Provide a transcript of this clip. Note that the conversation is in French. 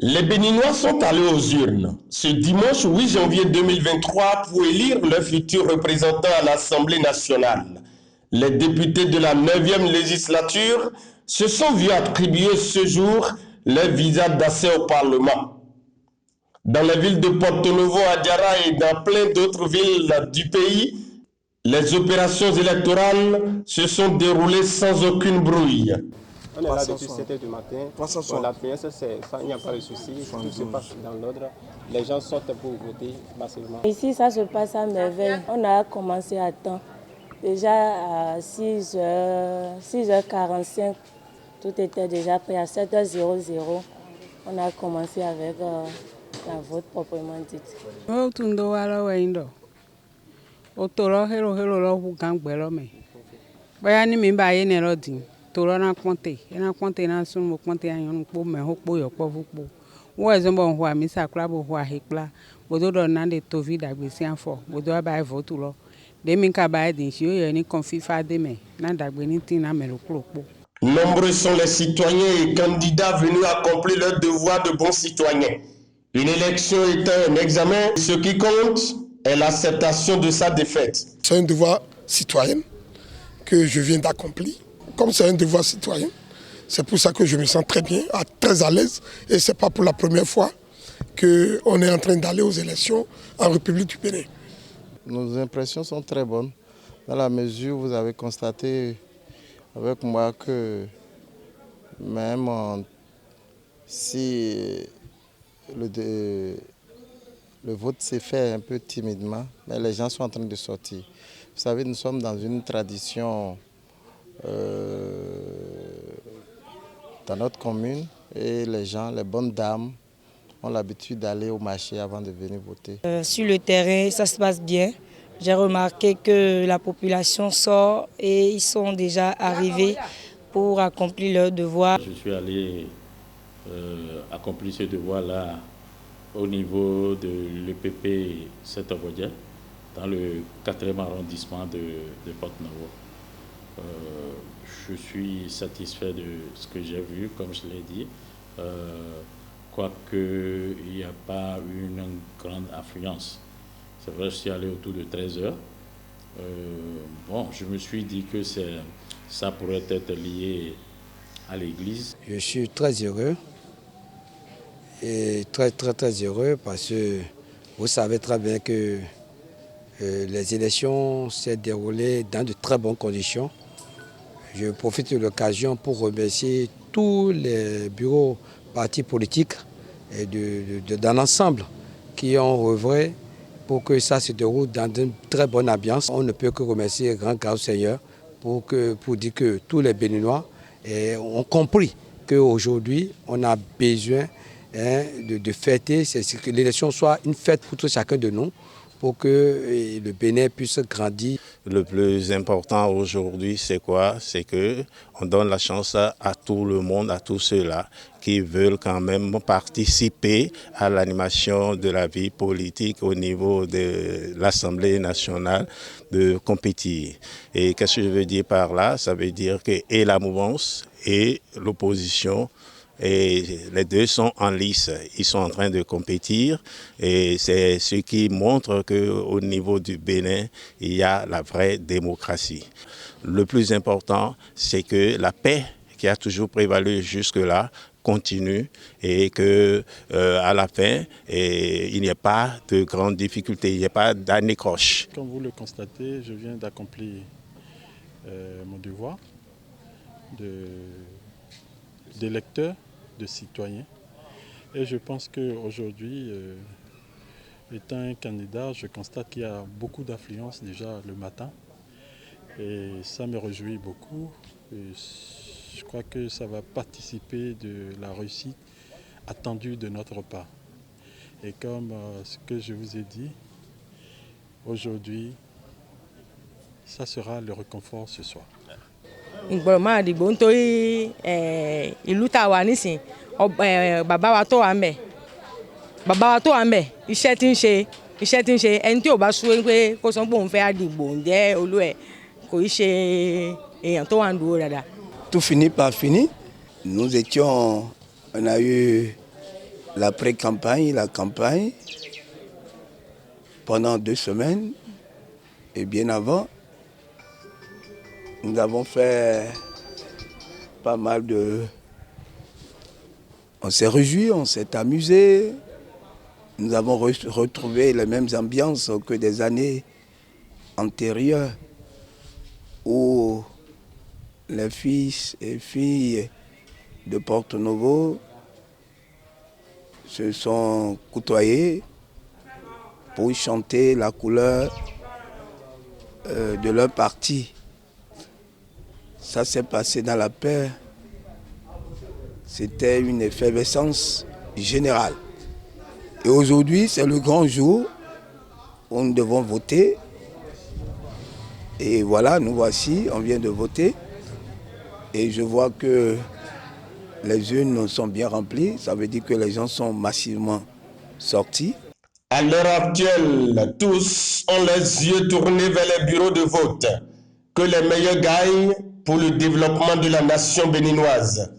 Les Béninois sont allés aux urnes ce dimanche 8 janvier 2023 pour élire leur futur représentant à l'Assemblée nationale. Les députés de la 9e législature se sont vus attribuer ce jour leur visa d'accès au Parlement. Dans les villes de Porto Novo, Adiara et dans plein d'autres villes du pays, les opérations électorales se sont déroulées sans aucune brouille. On est là depuis 7 h du matin. La pièce, il n'y a pas de souci. Tout se passe dans l'ordre. Les gens sortent pour voter massivement. Ici, ça se passe à merveille. On a commencé à temps. Déjà à 6h45, tout était déjà prêt. À 7h00, on a commencé avec la vote proprement dite. Torana Conte, ena Conte na sun Conte ayon po me ho po yo po vupo. Wo ezombo ho mi sakra bo ho ahikla. Bodo do na de tovi dagbesi anfo. Bodo ba vote lo. De min ka ba din si yo ni confifa de me. Na dagbe ni tin na me lo klopo. Nombreux sont les citoyens et candidats venus accomplir leur devoir de bons citoyens. Une élection est un examen. Ce qui compte est l'acceptation de sa défaite. C'est un devoir citoyen que je viens d'accomplir. Comme c'est un devoir citoyen, c'est pour ça que je me sens très bien, très à l'aise. Et ce n'est pas pour la première fois qu'on est en train d'aller aux élections en République du Bénin. Nos impressions sont très bonnes, dans la mesure où vous avez constaté avec moi que même si le vote s'est fait un peu timidement, mais les gens sont en train de sortir. Vous savez, nous sommes dans une tradition dans notre commune et les gens, les bonnes dames, ont l'habitude d'aller au marché avant de venir voter. Sur le terrain, ça se passe bien. J'ai remarqué que la population sort et ils sont déjà arrivés pour accomplir leur devoir. Je suis allé accomplir ce devoir-là au niveau de l'EPP Saint-Avodia, dans le 4e arrondissement de Porto Novo. Je suis satisfait de ce que j'ai vu, comme je l'ai dit, quoique il n'y a pas une grande affluence. C'est vrai, je suis allé autour de 13 h. Je me suis dit que ça pourrait être lié à l'église. Je suis très heureux et très heureux parce que vous savez très bien que les élections s'est déroulées dans de très bonnes conditions. Je profite de l'occasion pour remercier tous les bureaux partis politiques et dans l'ensemble qui ont œuvré pour que ça se déroule dans une très bonne ambiance. On ne peut que remercier grand Seigneur pour dire que tous les Béninois ont compris qu'aujourd'hui on a besoin de fêter, que l'élection soit une fête pour tout chacun de nous, pour que le Bénin puisse grandir. Le plus important aujourd'hui, c'est quoi? C'est qu'on donne la chance à tout le monde, à tous ceux-là qui veulent quand même participer à l'animation de la vie politique au niveau de l'Assemblée nationale, de compétir. Et qu'est-ce que je veux dire par là? Ça veut dire que et la mouvance et l'opposition, et les deux sont en lice, ils sont en train de compétir et c'est ce qui montre qu'au niveau du Bénin, il y a la vraie démocratie. Le plus important, c'est que la paix qui a toujours prévalu jusque-là continue et que à la fin, il n'y a pas de grandes difficultés, il n'y a pas d'anécroche. Comme vous le constatez, je viens d'accomplir mon devoir d'électeur, de citoyen. Et je pense qu'aujourd'hui, étant un candidat, je constate qu'il y a beaucoup d'affluence déjà le matin. Et ça me réjouit beaucoup. Et je crois que ça va participer de la réussite attendue de notre part. Et comme ce que je vous ai dit, aujourd'hui, ça sera le réconfort ce soir. Ìgbọ̀nmọ́ àdìgbò nítorí ìlú tá a wà nísìn bàbá wa tó wà ń bẹ̀ iṣẹ́ tí ń ṣe ẹni tí ò bá súwé pé kó sọ pé òun fẹ́ àdìgbò ǹjẹ́ olú ẹ̀ kò í ṣe èèyàn tó wà ń dúró dáadáa. Tout finit par finir. On a eu la pré-campagne, la campagne, pendant 2 semaines, et bien avant, nous avons fait pas mal de... On s'est réjouis, on s'est amusé, nous avons retrouvé les mêmes ambiances que des années antérieures, où les fils et filles de Porto-Novo se sont côtoyés pour chanter la couleur de leur parti. Ça s'est passé dans la paix. C'était une effervescence générale. Et aujourd'hui, c'est le grand jour où nous devons voter. Et voilà, nous voici, on vient de voter. Et je vois que les urnes sont bien remplies. Ça veut dire que les gens sont massivement sortis. À l'heure actuelle, tous ont les yeux tournés vers les bureaux de vote. Que les meilleurs gagnent pour le développement de la nation béninoise.